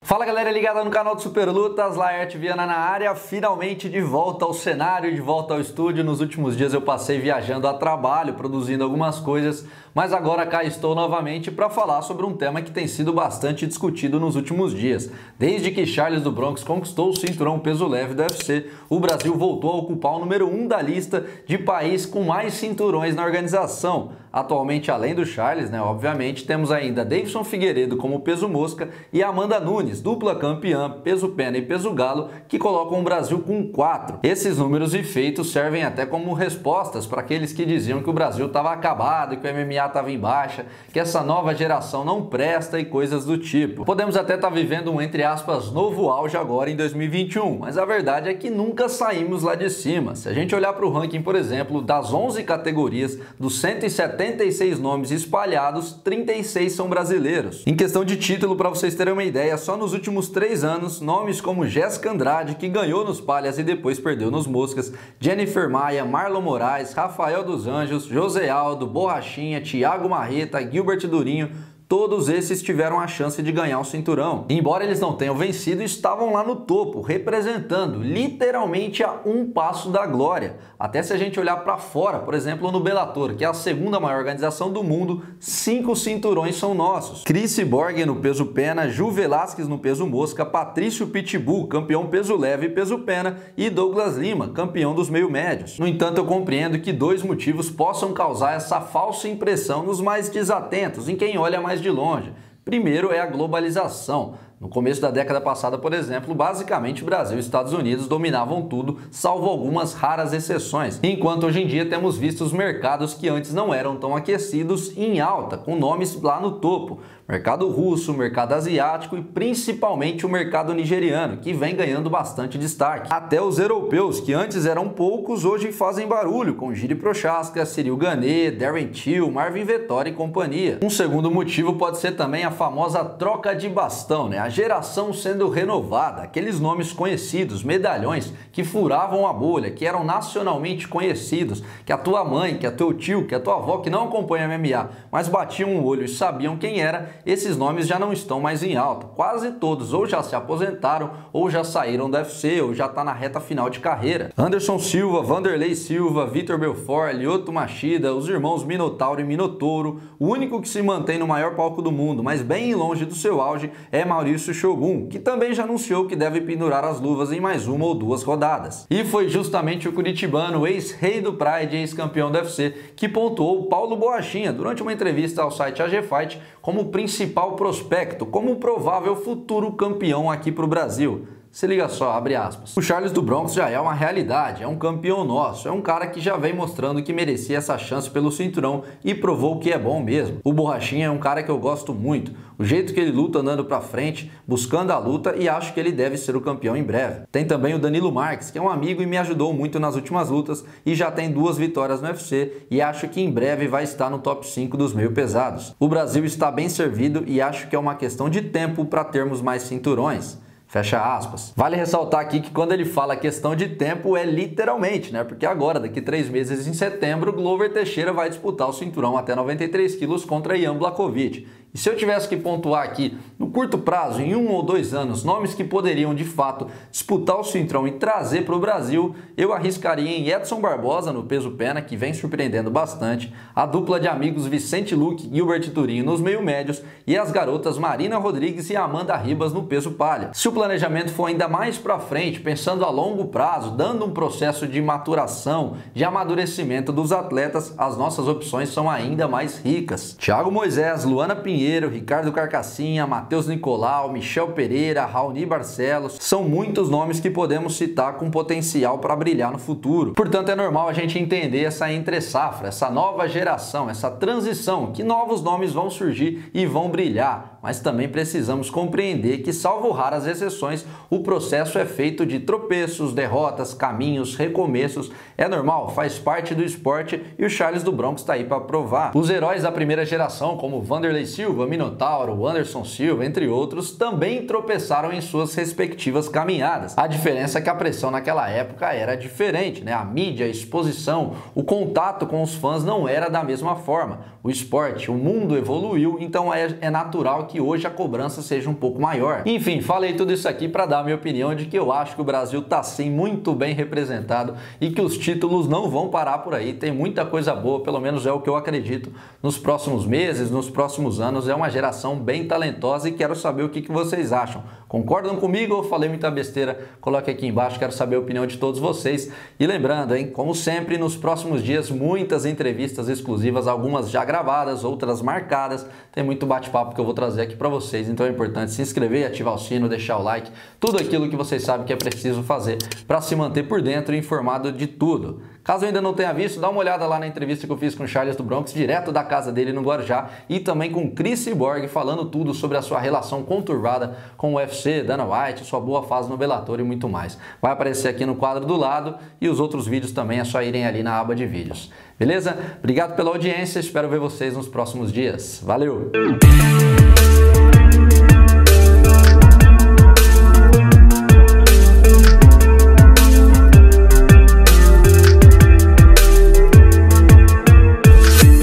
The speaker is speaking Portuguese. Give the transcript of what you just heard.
Fala galera ligada no canal do Super Lutas, Laerte Viana na área, finalmente de volta ao cenário, de volta ao estúdio. Nos últimos dias eu passei viajando a trabalho, produzindo algumas coisas, mas agora cá estou novamente para falar sobre um tema que tem sido bastante discutido nos últimos dias. Desde que Charles do Bronx conquistou o cinturão peso leve do UFC, o Brasil voltou a ocupar o número 1 da lista de país com mais cinturões na organização. Atualmente, além do Charles, obviamente, temos ainda Davidson Figueiredo como peso mosca e Amanda Nunes, dupla campeã, peso pena e peso galo, que colocam o Brasil com 4. Esses números e feitos servem até como respostas para aqueles que diziam que o Brasil estava acabado, que o MMA estava em baixa, que essa nova geração não presta e coisas do tipo. Podemos até estar vivendo um, entre aspas, novo auge agora em 2021, mas a verdade é que nunca saímos lá de cima. Se a gente olhar para o ranking, por exemplo, das 11 categorias, dos 176 nomes espalhados, 36 são brasileiros. Em questão de título, para vocês terem uma ideia, só nos últimos 3 anos, nomes como Jéssica Andrade, que ganhou nos palhas e depois perdeu nos moscas, Jennifer Maia, Marlon Moraes, Rafael dos Anjos, José Aldo, Borrachinha, Thiago Marreta, Gilbert Durinho, todos esses tiveram a chance de ganhar o cinturão. Embora eles não tenham vencido, estavam lá no topo, representando literalmente a um passo da glória. Até se a gente olhar para fora, por exemplo, no Bellator, que é a segunda maior organização do mundo, 5 cinturões são nossos. Chris Borg no peso pena, Ju Velasquez no peso mosca, Patrício Pitbull, campeão peso leve e peso pena, e Douglas Lima, campeão dos meio médios. No entanto, eu compreendo que 2 motivos possam causar essa falsa impressão nos mais desatentos, em quem olha mais de longe. Primeiro é a globalização. No começo da década passada, por exemplo, basicamente Brasil e Estados Unidos dominavam tudo, salvo algumas raras exceções. Enquanto hoje em dia temos visto os mercados que antes não eram tão aquecidos em alta, com nomes lá no topo. Mercado russo, mercado asiático e principalmente o mercado nigeriano, que vem ganhando bastante destaque. Até os europeus, que antes eram poucos, hoje fazem barulho, com Jiri Prochazka, Cyril Gane, Darren Till, Marvin Vettori e companhia. Um segundo motivo pode ser também a famosa troca de bastão, a geração sendo renovada, aqueles nomes conhecidos, medalhões, que furavam a bolha, que eram nacionalmente conhecidos, que a tua mãe, que a teu tio, que a tua avó, que não acompanha MMA, mas batiam o olho e sabiam quem era, esses nomes já não estão mais em alta. Quase todos ou já se aposentaram, ou já saíram do UFC, ou já está na reta final de carreira. Anderson Silva, Vanderlei Silva, Vitor Belfort, Lyoto Machida, os irmãos Minotauro e Minotouro, o único que se mantém no maior palco do mundo, mas bem longe do seu auge, é Maurício Shogun, que também já anunciou que deve pendurar as luvas em mais 1 ou 2 rodadas. E foi justamente o curitibano, ex-rei do Pride e ex-campeão do UFC, que pontuou Paulo Borrachinha durante uma entrevista ao site AG Fight como principal prospecto, como provável futuro campeão aqui para o Brasil. Se liga só, abre aspas. O Charles do Bronx já é uma realidade, é um campeão nosso, é um cara que já vem mostrando que merecia essa chance pelo cinturão e provou que é bom mesmo. O Borrachinha é um cara que eu gosto muito, o jeito que ele luta andando pra frente, buscando a luta, e acho que ele deve ser o campeão em breve. Tem também o Danilo Marques, que é um amigo e me ajudou muito nas últimas lutas e já tem 2 vitórias no UFC e acho que em breve vai estar no top 5 dos meio pesados. O Brasil está bem servido e acho que é uma questão de tempo para termos mais cinturões. Fecha aspas. Vale ressaltar aqui que quando ele fala questão de tempo é literalmente, porque agora, daqui 3 meses em setembro, Glover Teixeira vai disputar o cinturão até 93 quilos contra Jan Blachowicz. E se eu tivesse que pontuar aqui, no curto prazo, em 1 ou 2 anos, nomes que poderiam de fato disputar o cinturão e trazer para o Brasil, eu arriscaria em Edson Barbosa no peso pena, que vem surpreendendo bastante, a dupla de amigos Vicente Luque e Gilbert Durinho nos meio médios e as garotas Marina Rodrigues e Amanda Ribas no peso palha. Se o planejamento for ainda mais para frente, pensando a longo prazo, dando um processo de maturação, de amadurecimento dos atletas, as nossas opções são ainda mais ricas. Thiago Moisés, Luana Pinheiro, Ricardo Carcassinha, Matheus Nicolau, Michel Pereira, Raoni Barcelos, são muitos nomes que podemos citar com potencial para brilhar no futuro. Portanto, é normal a gente entender essa entre-safra, essa nova geração, essa transição, que novos nomes vão surgir e vão brilhar, mas também precisamos compreender que, salvo raras exceções, o processo é feito de tropeços, derrotas, caminhos, recomeços. É normal, faz parte do esporte e o Charles do Bronx está aí para provar. Os heróis da primeira geração, como Vanderlei Silva, Minotauro, Anderson Silva, entre outros, também tropeçaram em suas respectivas caminhadas. A diferença é que a pressão naquela época era diferente, A mídia, a exposição, o contato com os fãs não era da mesma forma. O esporte, o mundo evoluiu, então é natural que hoje a cobrança seja um pouco maior. Enfim, falei tudo isso aqui para dar a minha opinião de que eu acho que o Brasil está sim muito bem representado e que os títulos não vão parar por aí. Tem muita coisa boa, pelo menos é o que eu acredito, nos próximos meses, nos próximos anos. É uma geração bem talentosa e quero saber o que vocês acham. Concordam comigo ou falei muita besteira? Coloque aqui embaixo, quero saber a opinião de todos vocês. E lembrando, hein, como sempre, nos próximos dias, muitas entrevistas exclusivas, algumas já gravadas, outras marcadas. Tem muito bate-papo que eu vou trazer aqui para vocês, então é importante se inscrever, ativar o sino, deixar o like, tudo aquilo que vocês sabem que é preciso fazer para se manter por dentro e informado de tudo. Caso ainda não tenha visto, dá uma olhada lá na entrevista que eu fiz com o Charles do Bronx, direto da casa dele no Guarujá, e também com Chris Cyborg, falando tudo sobre a sua relação conturbada com o UFC, Dana White, sua boa fase no Bellator e muito mais. Vai aparecer aqui no quadro do lado e os outros vídeos também é só irem ali na aba de vídeos. Beleza? Obrigado pela audiência, espero ver vocês nos próximos dias. Valeu!